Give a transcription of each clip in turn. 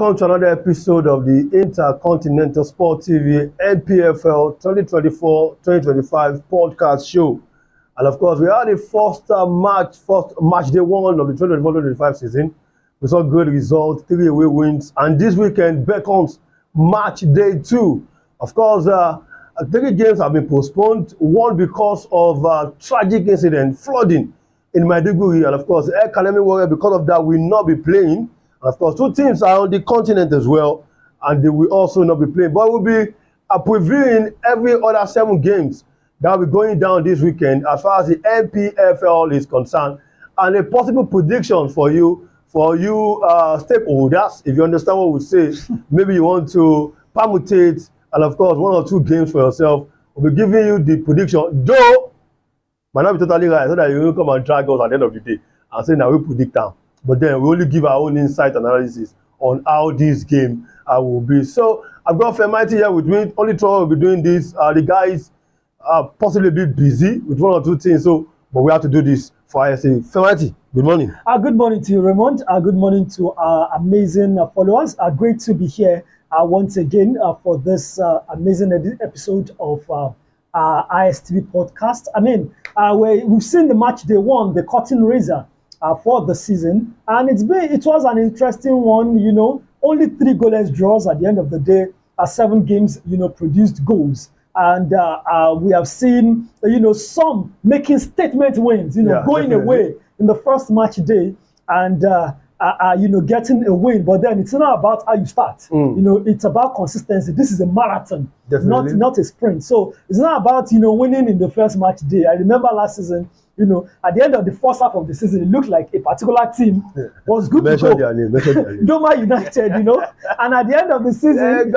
Welcome to another episode of the Intercontinental Sport TV Npfl 2024-2025 podcast show. And of course, we are the first match day one of the 2024-2025 season. We saw good results, 3 away wins, and this weekend beckons match day 2. Of course, 3 games have been postponed, one because of tragic incident, flooding in Maiduguri, and of course, Academy Warrior, because of that, will not be playing. And of course, 2 teams are on the continent as well, and they will also not be playing. But we'll be previewing every other 7 games that will be going down this weekend as far as the Npfl is concerned, and a possible prediction for you stakeholders, if you understand what we say. Maybe you want to permutate, and of course, 1 or 2 games for yourself. We'll be giving you the prediction, though might not be totally right, so that you will come and drag us at the end of the day and say, now we predict them. But then we only give our own insight analysis on how this game will be. So I've got Femighty here with me. Only trouble will be doing this. The guys are possibly a bit busy with 1 or 2 things, but we have to do this for ISA. Femighty, good morning. Good morning to you, Raymond. Good morning to our amazing followers. Great to be here once again for this amazing episode of Istv podcast. I mean, we've seen the match day 1, the curtain raiser for the season, and it was an interesting one. You know, only 3 goalless draws at the end of the day. 7 games, produced goals, and we have seen some making statement wins. Going definitely away in the first match day and getting a win. But then it's not about how you start. It's about consistency. This is a marathon, not a sprint. So it's not about winning in the first match day. I remember last season, at the end of the first half of the season, it looked like a particular team was good to go. Doma United, and at the end of the season,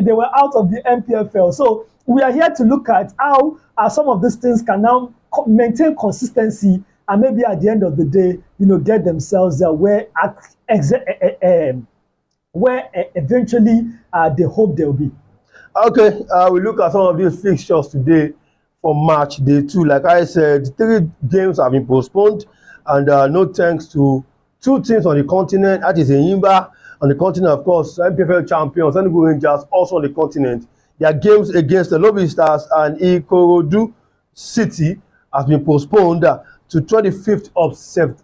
they were out of the Npfl. So we are here to look at how some of these things can now maintain consistency, and maybe at the end of the day, get themselves where eventually they hope they'll be. Okay, we look at some of these fixtures today for match day 2. Like I said, 3 games have been postponed, and no thanks to 2 teams on the continent. That is Enyimba on the continent, of course, Npfl champions, Enugu Rangers also on the continent. Their games against the Lobby Stars and Ikorodu City has been postponed to 25th of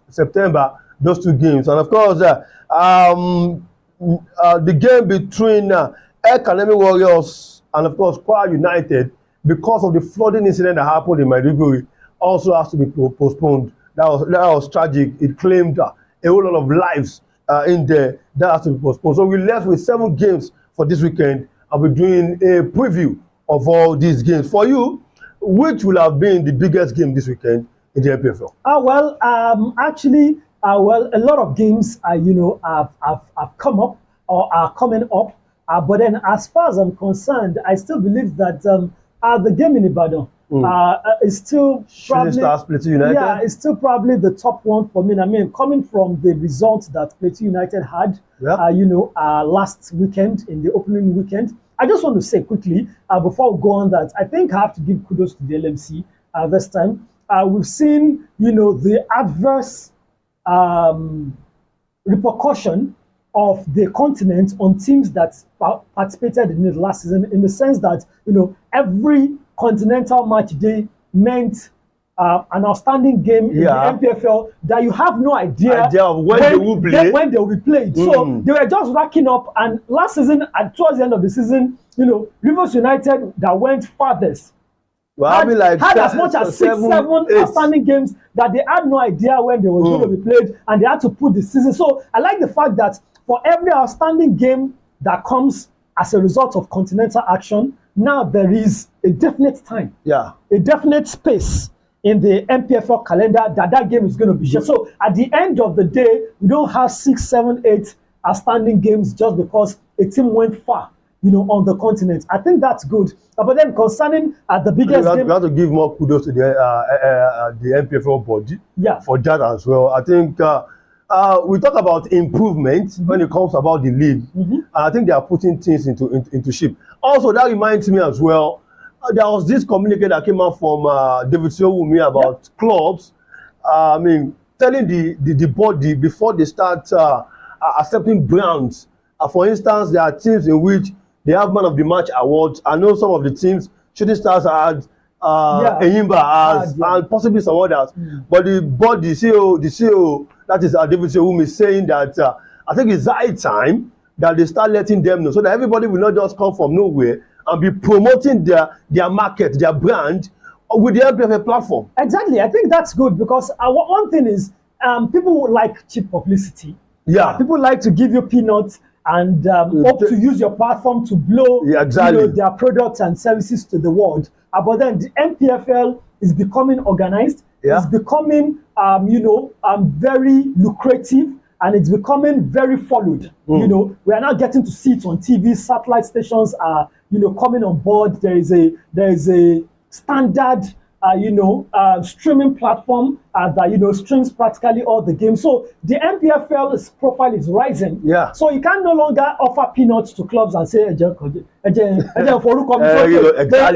September, those 2 games. And of course, the game between Academy Warriors and of course Kwara United, because of the flooding incident that happened in Maiduguri, also has to be postponed. That was tragic. It claimed a whole lot of lives in there. That has to be postponed. So we're left with 7 games for this weekend. I'll be doing a preview of all these games. For you, which will have been the biggest game this weekend in the Npfl? Actually, a lot of games have come up or are coming up. But then, as far as I'm concerned, I still believe that the game in Ibadan is still probably it's still probably the top one for me. I mean, coming from the results that Plateau United had, last weekend in the opening weekend. I just want to say quickly before we go on that I think I have to give kudos to the LMC this time. We've seen, the adverse repercussion of the continent on teams that participated in it last season, in the sense that, every continental match day meant an outstanding game in the Npfl that you have no idea of when they will be played. So they were just racking up, and last season, towards the end of the season, Rivers United that went farthest had as much as 6-7 outstanding games that they had no idea when they were going to be played, and they had to put the season. So I like the fact that for every outstanding game that comes as a result of continental action, now there is a definite time, a definite space in the Npfl calendar that game is going to be shared. So at the end of the day, we don't have 6, 7, 8 outstanding games just because a team went far, on the continent. I think that's good. But then concerning the biggest game, we have to give more kudos to the Npfl body for that as well. I think we talk about improvement when it comes about the league. And I think they are putting things into shape. Also, that reminds me as well, there was this communique that came out from David Siowumi about clubs. Telling the body before they start accepting brands. For instance, there are teams in which they have Man of the Match awards. I know some of the teams, Shooting Stars had Enyimba as, and possibly some others. But the CEO, that is David Sewum, is saying that I think it's high time that they start letting them know, so that everybody will not just come from nowhere and be promoting their market, their brand with the NPFL platform. Exactly. I think that's good, because one thing is people like cheap publicity. Yeah. People like to give you peanuts and hope to use your platform to blow their products and services to the world. But then the NPFL is becoming organized. It's becoming, very lucrative, and it's becoming very followed. We are now getting to see it on TV. Satellite stations are, coming on board. There is a standard, streaming platform that streams practically all the games. So the NPFL's profile is rising. Yeah. So you can no longer offer peanuts to clubs and say, exactly.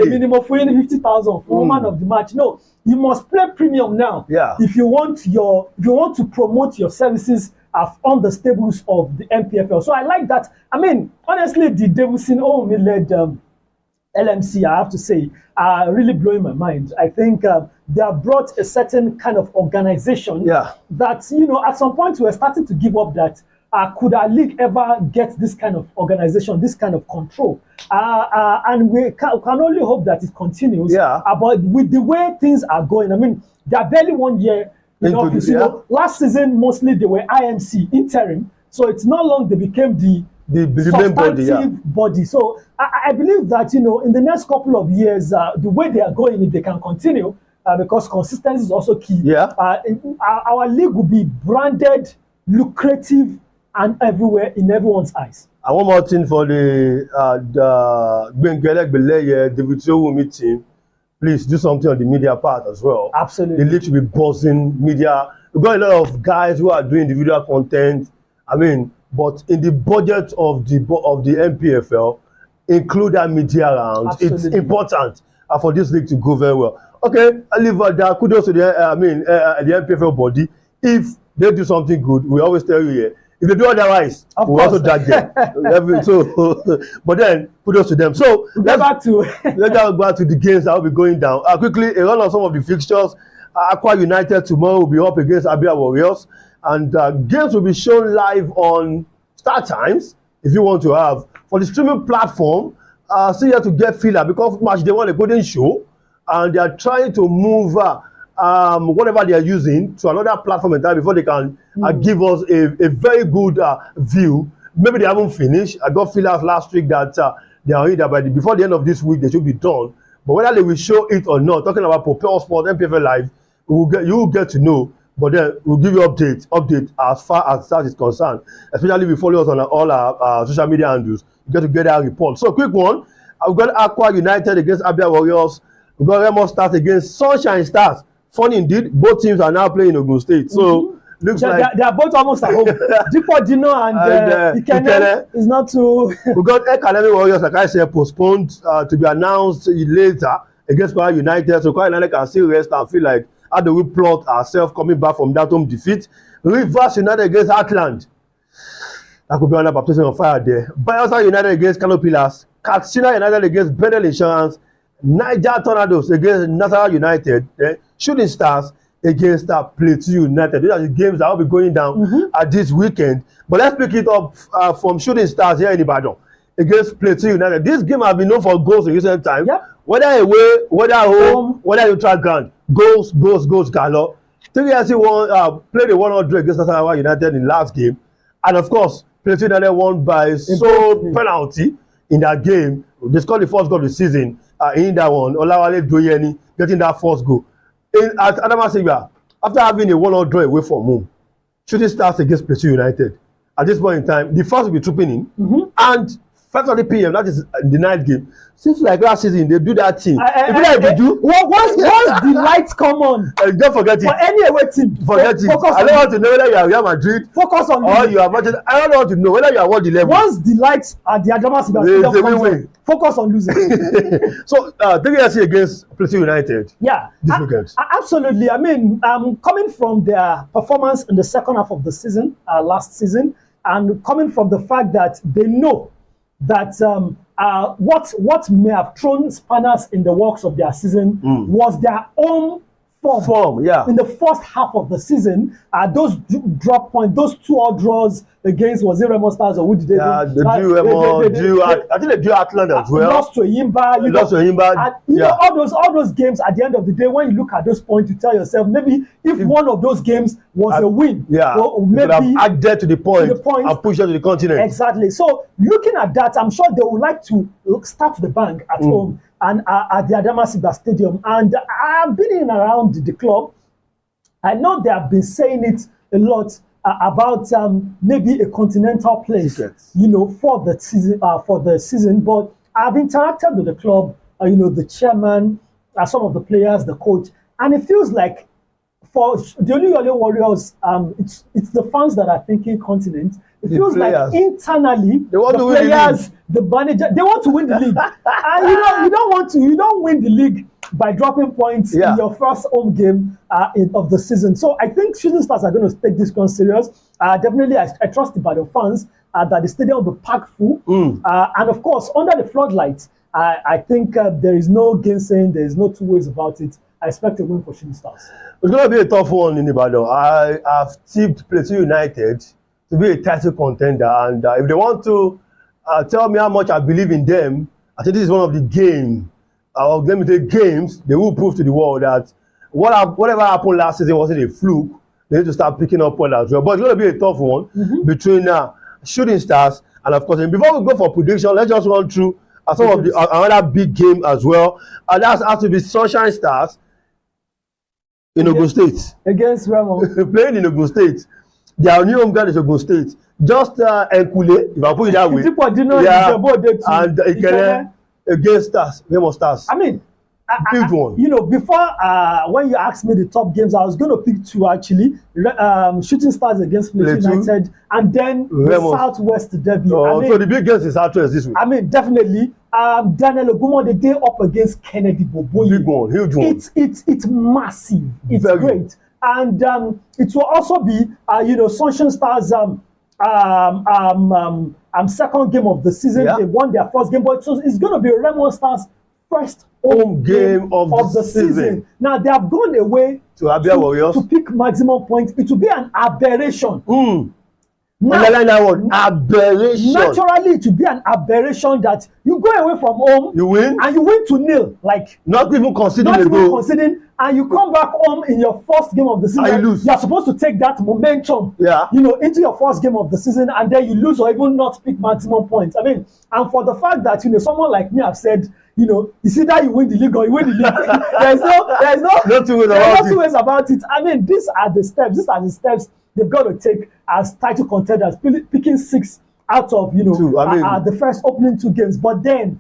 minimum for 50,000 for Man of the Match. No, you must play premium now. Yeah. If you want to promote your services on the stables of the NPFL. So I like that. I mean, honestly, the Davidson led LMC, I have to say, are really blowing my mind. I think they have brought a certain kind of organization that, at some point we're starting to give up that could our league ever get this kind of organization, this kind of control? And we can only hope that it continues. But with the way things are going, I mean, they are barely 1 year in office. Last season, mostly they were IMC, interim. So it's not long they became the substantive body. So I believe that, in the next couple of years, the way they are going, if they can continue, because consistency is also key, our league will be branded, lucrative, and everywhere in everyone's eyes. And one more thing for the David Sewum team, please do something on the media part as well. Absolutely. The league should be buzzing media. We've got a lot of guys who are doing individual content. I mean, but in the budget of the NPFL, include that media round. Absolutely. It's important for this league to go very well. Okay, I leave that. Kudos to the NPFL body. If they do something good, we always tell you here. If they do otherwise, we also drag them. But then kudos to them. So let's go back to the games that will be going down. Quickly, a run of some of the fixtures. Aqua United tomorrow will be up against Abia Warriors. And games will be shown live on Star Times if you want to have. For the streaming platform, still you have to get filler because Match Day 1 a golden show, and they are trying to move whatever they are using to another platform entirely before they can give us a very good view. Maybe they haven't finished. I got fillers last week that they are either before the end of this week they should be done. But whether they will show it or not, talking about Propel Sport, NPFL Live, you will get to know. But then we'll give you update as far as that is concerned. Especially if you follow us on all our social media handles, you get to get our report. So quick one, we've got Aqua United against Abia Warriors. We've got Remo Stars against Sunshine Stars. Funny indeed, both teams are now playing in Ogun State. So looks like they are both almost at home. Dipo Dino and Ikene is not too. We got Academy Warriors, like I said, postponed to be announced later against Aqua United. So Aqua United can still rest and feel like, how do we plot ourselves coming back from that home defeat? Rivers United against Heartland. That could be another baptism of fire there. Bayelsa United against Kano Pillars. Katsina United against Bedell Insurance. Niger Tornadoes against Nasarawa United. Shooting Stars against Plateau United. These are the games that will be going down at this weekend. But let's pick it up from Shooting Stars here in Ibadan against Plateau United. This game has been known for goals in recent times. Whether away, whether home, whether neutral ground. Goals, galore. 3SC won, played a 1-0 against Nasarawa United in last game. And of course, Plateau United won by sole penalty in that game. They scored the first goal of the season in that one. Olawale Doyeni getting that first goal. At Adamasigba, after having a 1-0 draw away from home, Shooting Stars against Plateau United. At this point in time, the first will be trooping in. And 5:30 p.m. that is the night game. Seems like last season they do that thing. Once the lights come on, don't forget it. For any away team, forget it. I don't want to know whether you are Real Madrid. Focus on or you are Manchester. I don't want to know whether you are World 11. Once the lights at the Adamasigba Stadium comes on, focus on losing. So 3SC against Plateau United. This weekend. Absolutely. I mean, coming from their performance in the second half of the season, last season, and coming from the fact that they know that what may have thrown spanners in the works of their season was their own form in the first half of the season. Those drop points, those 2-2 draws against, was it Remo Stars or who did they do? I think they drew Atlanta as well. Lost to Yimba. All those games, at the end of the day, when you look at those points, you tell yourself, maybe if one of those games was a win, maybe have added to the point and push them to the continent. Exactly. So looking at that, I'm sure they would like to start the bank at home and at the Adamasiba Stadium. And I've been in and around the club. I know they have been saying it a lot about maybe a continental place, for the season. But I've interacted with the club, the chairman, some of the players, the coach, and it feels like for the Oluyole Warriors, it's the fans that are thinking continent. It feels like internally the players, the manager, they want to win the league. And you don't win the league by dropping points in your first home game of the season. So I think Shooting Stars are going to take this one serious. Definitely, I trust the fans that the stadium will be packed full. And of course, under the floodlights, I think there is no gainsaying, there is no two ways about it. I expect a win for Shooting Stars. It's going to be a tough one in Ibadan. I have tipped Plateau United to be a title contender, and if they want to tell me how much I believe in them, I think this is one of the games they will prove to the world that whatever happened last season wasn't a fluke. They need to start picking up points as well. But it's going to be a tough one between Shooting Stars and, of course, and before we go for prediction, let's just run through some of the another big game as well. And that has to be Sunshine Stars in Ogun State. Against Remo. Playing in Ogun State. Their new home ground is Ogun State. Just Enkule, if I put it that way. And Ikene against Stars, Remo Stars. I mean, big one. Before when you asked me the top games, I was going to pick two actually. Shooting Stars against Plateau United, and then the Southwest Derby. So the big games is Southwest this week. I mean, definitely. Daniel Ogumo, the day up against Kennedy Boboye. Big one, huge one. It's massive. It's very great. And it will also be, Sunshine Stars' second game of the season. They won their first game, but it's going to be Remo Stars' first home game of the season. Now, they have gone away to Abia Warriors to pick maximum points. It will be an aberration. Aberration. Naturally, it will be an aberration that you go away from home, you win, and you win 2-0. Like not even considering, and you come back home in your first game of the season. And you lose. You are supposed to take that momentum, into your first game of the season, and then you lose or even not pick maximum points. I mean, and for the fact that someone like me have said, it's either you win the league or you win the league. there's no two ways about it. I mean, these are the steps they've got to take as title contenders, picking 6 out of the first opening 2 games. But then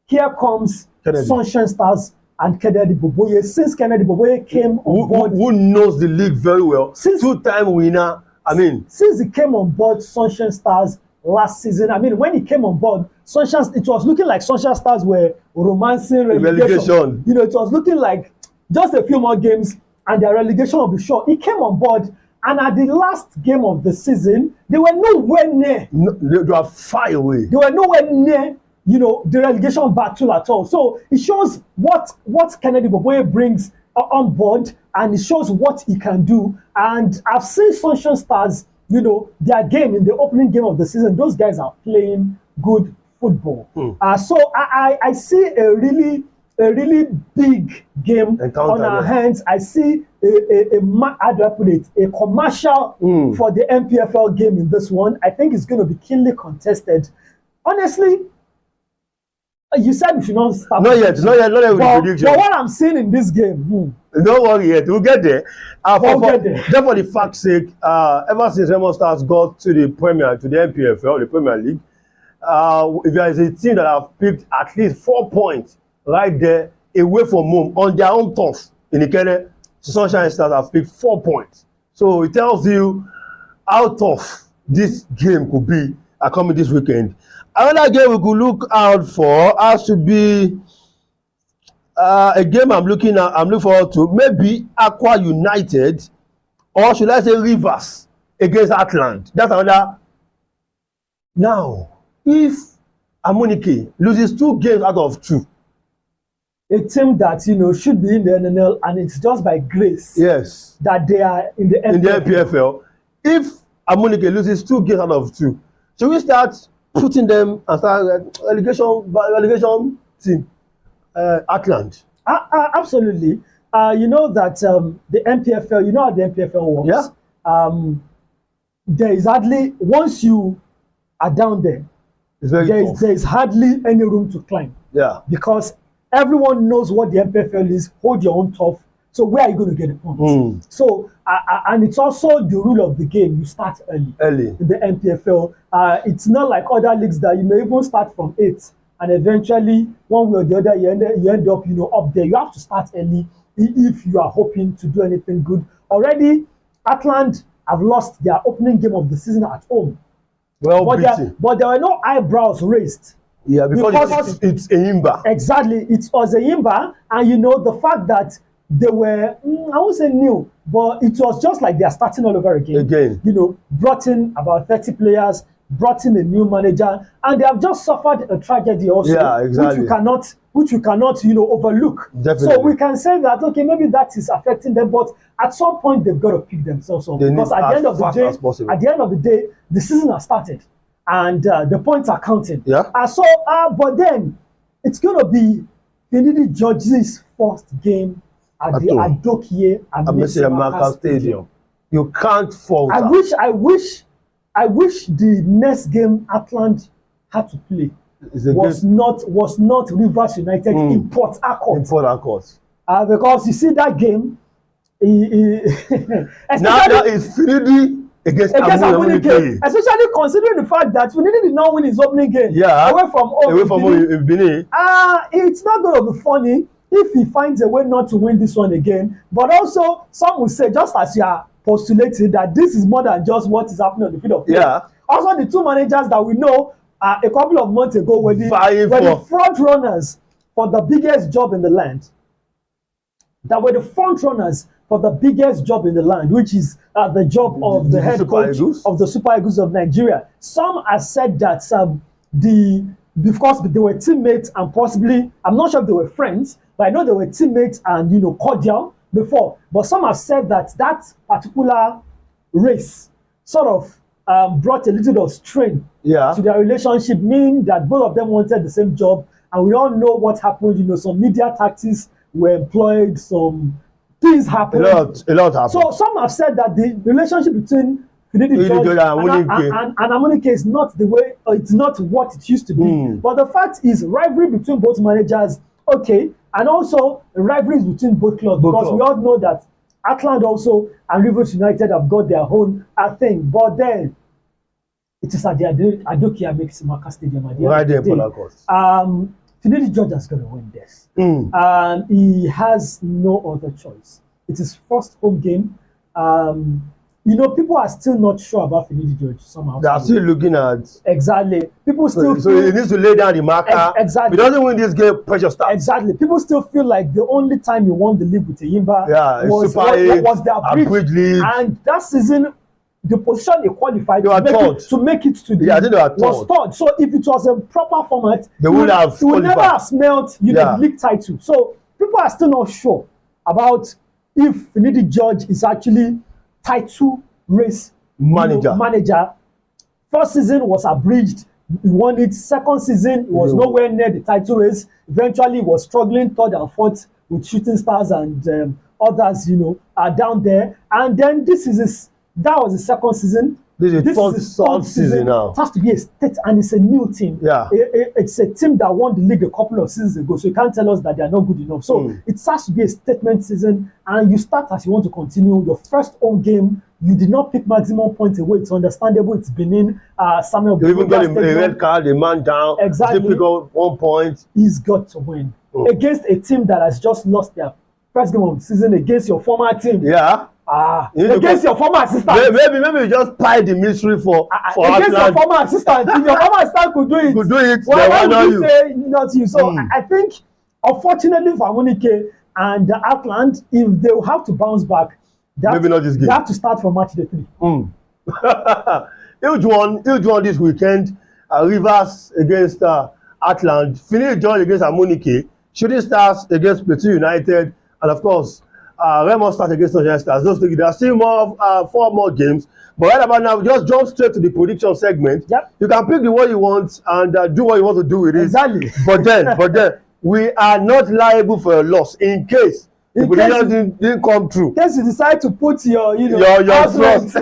here comes Sunshine Stars and Kennedy Boboye. Since Kennedy Boboye came on board, who knows the league very well, 2-time winner. I mean, since he came on board Sunshine Stars last season, I mean, when he came on board, it was looking like Sunshine Stars were romancing relegation. It was looking like just a few more games and their relegation will be sure. He came on board, and at the last game of the season, they were nowhere near. They were far away. They were nowhere near, the relegation battle at all. So it shows what Kennedy Boboye brings on board, and it shows what he can do. And I've seen Sunshine Stars, their game in the opening game of the season. Those guys are playing good football. So I see a really big game on our hands. I see a commercial for the Npfl game in this one. I think it's going to be keenly contested. Honestly, you said we should not start. Not yet with the prediction. But what I'm seeing in this game, don't worry yet. We'll get there. Just for the fact's sake, ever since Remo Stars got to the Npfl, the Premier League, if there is a team that have picked at least 4 points right there away from home on their own turf in Ikene, Sunshine Stars have picked 4 points. So it tells you how tough this game could be coming this weekend. Another game we could look out for has to be a game I'm looking forward to. Maybe Aqua United, or should I say Rivers against Atlant. That's another Now, if Amunike loses 2 games out of 2, a team that should be in the NNL, and it's just by grace yes, that they are in the NPFL. If Amunike loses 2 games out of 2, should we start putting them as a relegation team? Atlant. Absolutely. You know that the Npfl, you know how the Npfl works. Yeah. There is hardly, once you are down there, there is hardly any room to climb. Yeah. Because everyone knows what the Npfl is. Hold your own turf. So where are you going to get the points? So and it's also the rule of the game. You start early in the Npfl. It's not like other leagues that you may even start from 8, and eventually one way or the other you end up up there. You have to start early if you are hoping to do anything good. Already, Atlant have lost their opening game of the season at home. But there were no eyebrows raised. Yeah, because it's a Yimba. Exactly, it was a Yimba, and the fact that they were, I won't say new, but it was just like they are starting all over again. Brought in about 30 players, brought in a new manager, and they have just suffered a tragedy also, yeah, exactly. which you cannot overlook. Definitely. So we can say that, okay, maybe that is affecting them, but at some point they've got to pick themselves up, because at the end of the day, the season has started, and the points are counting. Yeah. But then it's going to be Finidi George's first game at the Adokie Amaka Stadium. You can't falter. I wish the next game Atlant had to play was not Rivers United in Port Harcourt. Because you see that game, now it's Finidi against Amunike. Especially considering the fact that Finidi did not win his opening game. Yeah. Away from home in Benin. It's not going to be funny if he finds a way not to win this one again. But also, some will say, just as you are postulating, that this is more than just what is happening on the field of play. Yeah. Also, the 2 managers that we know a couple of months ago were the front runners for the biggest job in the land. That were the front runners for the biggest job in the land, which is the job of the head coach of the Super Eagles of Nigeria. Some have said that because they were teammates and possibly, I'm not sure if they were friends, but I know they were teammates and cordial before. But some have said that particular race sort of brought a little bit of strain to their relationship, meaning that both of them wanted the same job, and we all know what happened. Some media tactics were employed, some things happened. A lot happened. So some have said that the relationship between Finidi George and Amunike is not the way, it's not what it used to be. But the fact is, rivalry between both managers, okay, and also rivalries between both clubs, because we all know that Atlant also and Rivers United have got their own thing. But then it is at the Adokie Amaka Stadium at the right there in Port Harcourt. Finidi George is going to win this. And he has no other choice. It's his first home game. People are still not sure about Finidi George somehow. They are still looking at... Exactly. People still so he needs to lay down the marker. Exactly. If he doesn't win this game, pressure starts. Exactly. People still feel like the only time he won the league with a Yimba was the Bridge League. And that season, the position they qualified to make it to the league was third. So if it was a proper format, they would never have smelled the league title. So people are still not sure about if Finidi George is actually title race manager. First season was abridged. He won it. Second season, he was nowhere near the title race. Eventually, he was struggling third and fourth with Shooting Stars and others, are down there. And then that was the second season. This is his third season now. It has to be a state, and it's a new team. Yeah. It's a team that won the league a couple of seasons ago, so you can't tell us that they are not good enough. So it has to be a statement season, and you start as you want to continue. Your first home game, you did not pick maximum points away. It's understandable. It's Benin. Samuel. You even got a red card, a man down. Exactly. Still pick up 1 point. He's got to win against a team that has just lost their first game of the season against your former team. Yeah. Against your former assistant. Maybe you just pie the mystery for against your former assistant. If your former assistant could do it. Why would you say not you? So I think, unfortunately for Amunike and Atlant, if they will have to bounce back, they have to start from match day 3. Huge one this weekend. Rivers against Atland, Philly George against Amunike, Shooting Stars against Plateau United, and of course, Remo Stars against Sunshine Stars. Those three. There are still four more games. But right about now, we just jump straight to the prediction segment. Yep. You can pick the one you want and do what you want to do with it. Exactly. But then, we are not liable for a loss in case the prediction didn't come true. In case you decide to put your trust.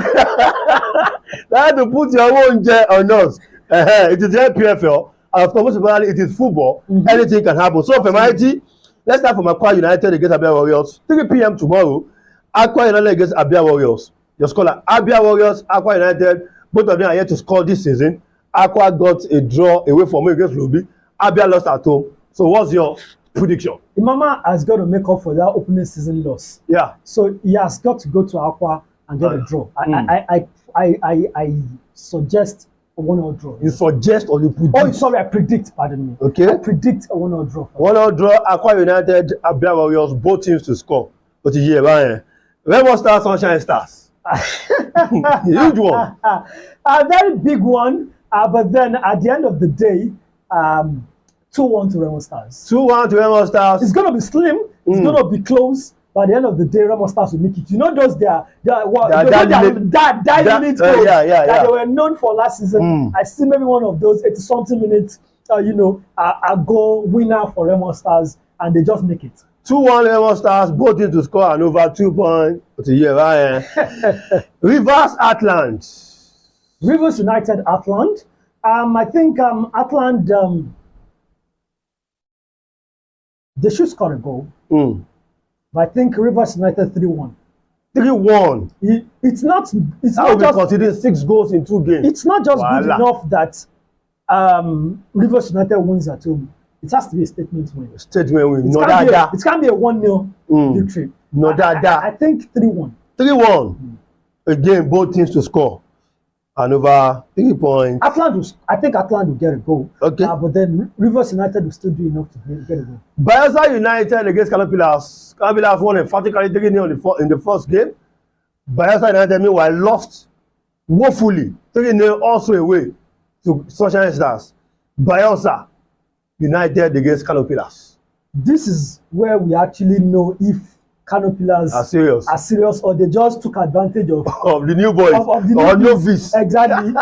That to put your own on us. It is the Npfl. And of course, most importantly, it is football. Anything can happen. So, for Mighty, let's start from Aqua United against Abia Warriors. 3 p.m. tomorrow. Aqua United against Abia Warriors. Your scorer, Abia Warriors, Aqua United, both of them are yet to score this season. Aqua got a draw away from me against Lobi. Abia lost at home. So what's your prediction? Imama has got to make up for that opening season loss. Yeah. So he has got to go to Aqua and get a draw. I suggest a 1-1 draw. You suggest or you predict? Oh, sorry, I predict, pardon me. Okay. I predict a 1-1 draw. 1-1 draw, Aqua United, Abia Warriors, both teams to score. But yeah, right. Remo Stars, Sunshine Stars. Huge one. A very big one. But then at the end of the day, 2-1 to Remo Stars. 2-1 to Remo Stars. It's going to be slim. It's going to be close. But at the end of the day, Remo Stars will make it. You know those that they were known for last season. I see maybe one of those 80-something minutes, a goal winner for Remo Stars, and they just make it. 2-1 Remo Stars, both teams to score and over 2 points. Rivers Atland. Rivers United Atland. I think Atland, they should score a goal. But I think Rivers United 3-1. 3-1. It's not just considering 6 goals in 2 games. It's not just good enough that Rivers United wins at home. It has to be a statement win. Statement win. It can't be a 1-0 victory. I think 3-1. 3-1. Again, both teams to score. And over 3 points. I think Atland will get a goal. Okay. But then Rivers United will still do enough to get a goal. Bayelsa United against Canopilas. Canopilas won emphatically 3-0 in the first game. Bayelsa United, meanwhile, lost woefully 3-0 also away to Sunshine Stars. Bayelsa United against Canopilas. This is where we actually know if Canopilas are serious or they just took advantage of the new boys of the or novice. Exactly.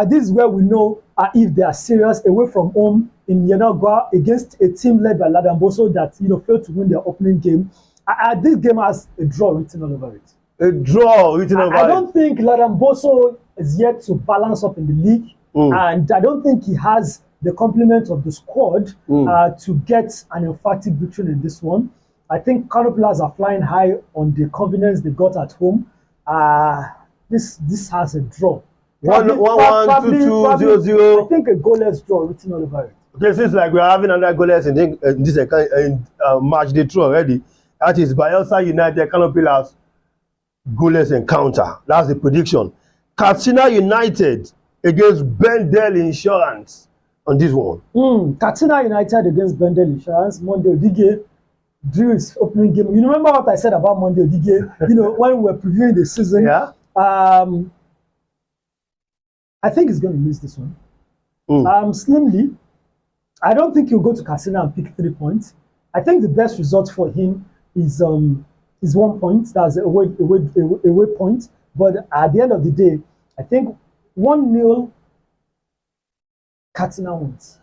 This is where we know if they are serious away from home in Yenagua against a team led by Ladamboso that failed to win their opening game. This game has a draw written all over it. A draw written over it. I don't think Ladamboso is yet to balance up in the league, and I don't think he has the complement of the squad to get an emphatic victory in this one. I think Canopilas are flying high on the confidence they got at home. This has a draw. 1-1, 2-2, 0-0. I think a goalless draw written all over it. Okay, since like we're having another goalless in this match day 2 already, that is Bayelsa United, Canopilas goalless encounter. That's the prediction. Katsina United against Bendel Insurance on this one. Katsina United against Bendel Insurance. Monday Odige drew his opening game. You remember what I said about Monday Odige? When we were previewing the season. Yeah. I think he's going to miss this one. Slimly. I don't think he'll go to Katsina and pick 3 points. I think the best result for him is 1 point. That's a away point. But at the end of the day, I think 1-0 Katsina wins.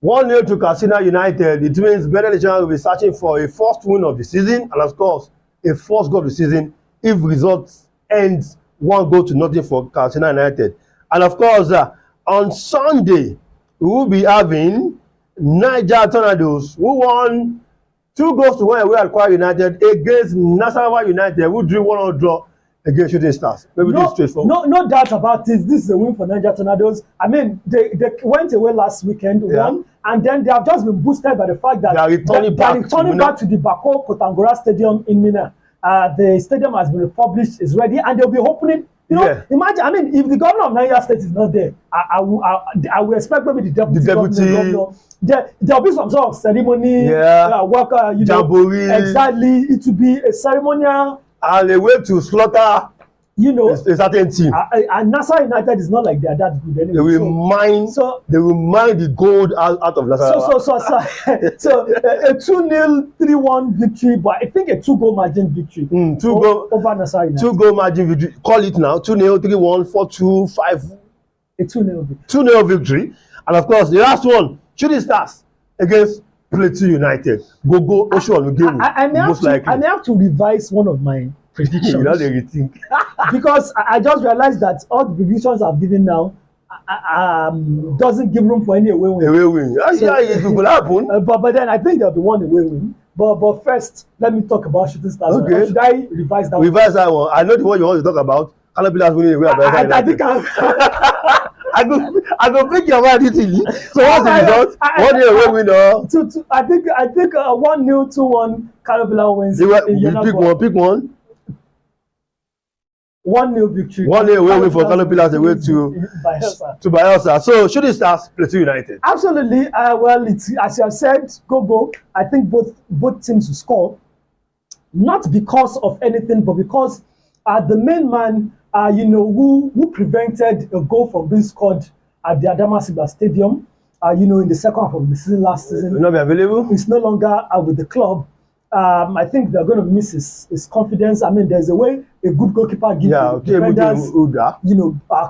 1-0 to Katsina United. It means Bendel Insurance will be searching for a first win of the season and of course a first goal of the season if results ends 1-0 for Katsina United. And of course, on Sunday, we will be having Niger Tornadoes, who won 2-1 away at Aqua United against Nasarawa United, who drew 1-1 draw against Shooting Stars. Maybe this is straightforward. No doubt about it. This is a win for Niger Tornadoes. I mean, they went away last weekend, won, and then they have just been boosted by the fact that they are returning back to the Bako Kotangora Stadium in Mina. The stadium has been republished, is ready, and they'll be opening. Imagine, I mean, if the governor of Niger State is not there, I will expect maybe the deputy governor. There'll be some sort of ceremony, jamboree. Exactly. It will be a ceremonial. And a way to slaughter you know, a certain team. And Nassau United is not like they're that good anyway. They will mine the gold out of Nassau. So a 2-0, 3-1 victory, but I think a 2-goal margin victory over Nassau United. 2-goal margin victory. Call it now. 2-0, 3-1, 4-2, 5. A 2-0 victory. 2-0 victory. And of course, the last one, Shooting Stars against Plateau United. Go Ocean game. I may have to revise one of my predictions. You know, they rethink. Because I just realized that all the predictions I've given now doesn't give room for any away win. Away win. Yeah, it will happen. But then I think there'll be one away win. But first, let me talk about Shooting Stars. Okay. Or should I revise that one? Revise that one. I know the one you want to talk about. Canopilas winning away. I think I go pick your mind easily. So what's the result? 1-0 away win or? I think 1-0, 2-1 Canopila wins. Pick one. 1-0 victory. 1-0 away win for Canopilas away to Bayelsa. So Shooting Stars, Plateau United. Absolutely. Well, it's as you have said, go. I think both teams will score, not because of anything, but because the main man, who prevented a goal from being scored at the Adamasingba Stadium, in the second half of the season last season. Will not be available. He's no longer with the club. I think they're going to miss his confidence. I mean, there's a way a good goalkeeper gives defenders,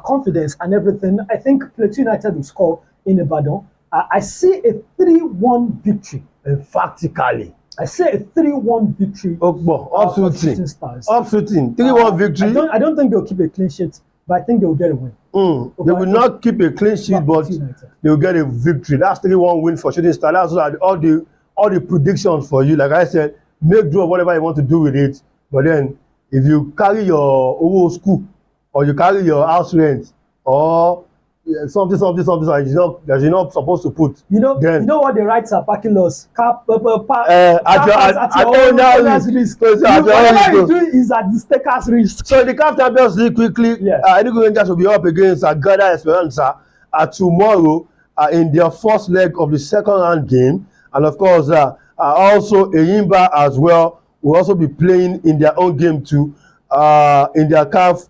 confidence and everything. I think Plateau United will score in Ibadan. I see a 3-1 victory. Emphatically. I say a 3-1 victory. Up shooting. 3-1 victory. I don't think they'll keep a clean sheet, but I think they'll get a win. They will not keep a clean sheet, but they will get a victory. That's 3-1 win for Shooting Stars. That's all the predictions for you. Like I said, make do of whatever you want to do with it. But then, if you carry your old school, or you carry your house rent, or something, that you're not supposed to put. You know what the rights are parking laws. At your owner's risk. Whatever you do is at the staker's risk. So the CAF Champions League quickly. Enugu Rangers will be up against Agada Esperanza tomorrow in their first leg of the second round game, and of course also Eyimba as well will also be playing in their own game too, in their CAF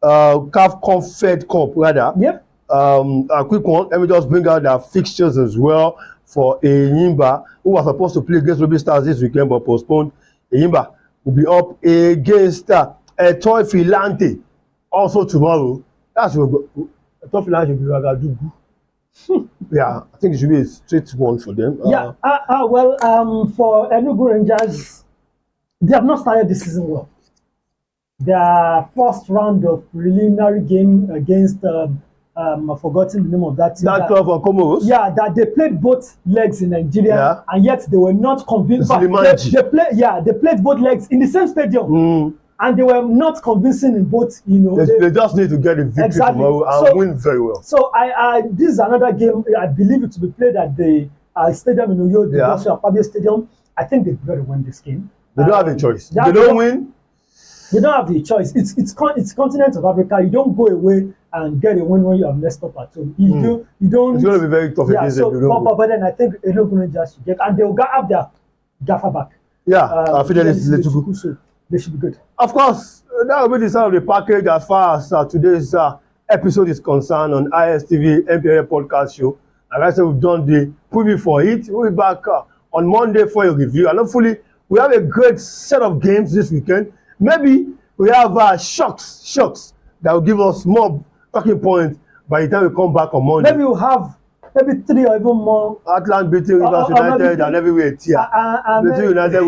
Confed Cup rather. Yep. A quick one, let me just bring out their fixtures as well for Eyimba, who was supposed to play against Ruby Stars this weekend but postponed. Eyimba will be up against Toy Filante also tomorrow. That's what Toy Filante should be Ragadugu. Yeah, I think it should be a straight one for them. For Enugu Rangers, they have not started the season well. Their first round of preliminary game against I've forgotten the name of that team. That club for Comoros? Yeah, that they played both legs in Nigeria, and yet they were not convinced. They played both legs in the same stadium, and they were not convincing in both. They just need to get a victory tomorrow and win very well. So this is another game. I believe it to be played at the stadium in Uyo, the Akpabio Stadium. I think they've got to win this game. They don't have a choice. They don't win. You don't have the choice. It's continent of Africa. You don't go away and get a win when you have messed up at home. You don't. It's going to be very tough against them. But then I think Enugu Rangers should get, and they'll have their gaffer back. I feel so they should be good. Of course, that will be the side of the package as far as today's episode is concerned on Istv Npfl podcast show. Like I said, we've done the preview for it. We'll be back on Monday for a review, and hopefully we have a great set of games this weekend. Maybe we have shocks that will give us more talking points by the time we come back on Monday. Maybe we'll have 3 or even more. Atlant beating Rivers United and everywhere tier. Beating United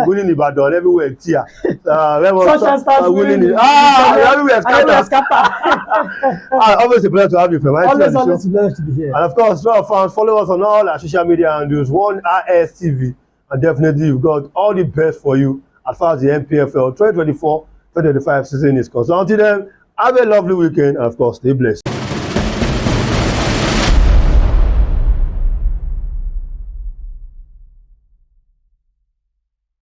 winning Ibadan everywhere tier. Sunshine Stars winning. Everywhere scatter. Always a pleasure to have you, friend. Always a pleasure to be here. And of course, fans, follow us on all our social media handles. One Istv, and definitely we've got all the best for you as far as the Npfl 2024-2025 season is concerned. Until then, have a lovely weekend and of course, stay blessed.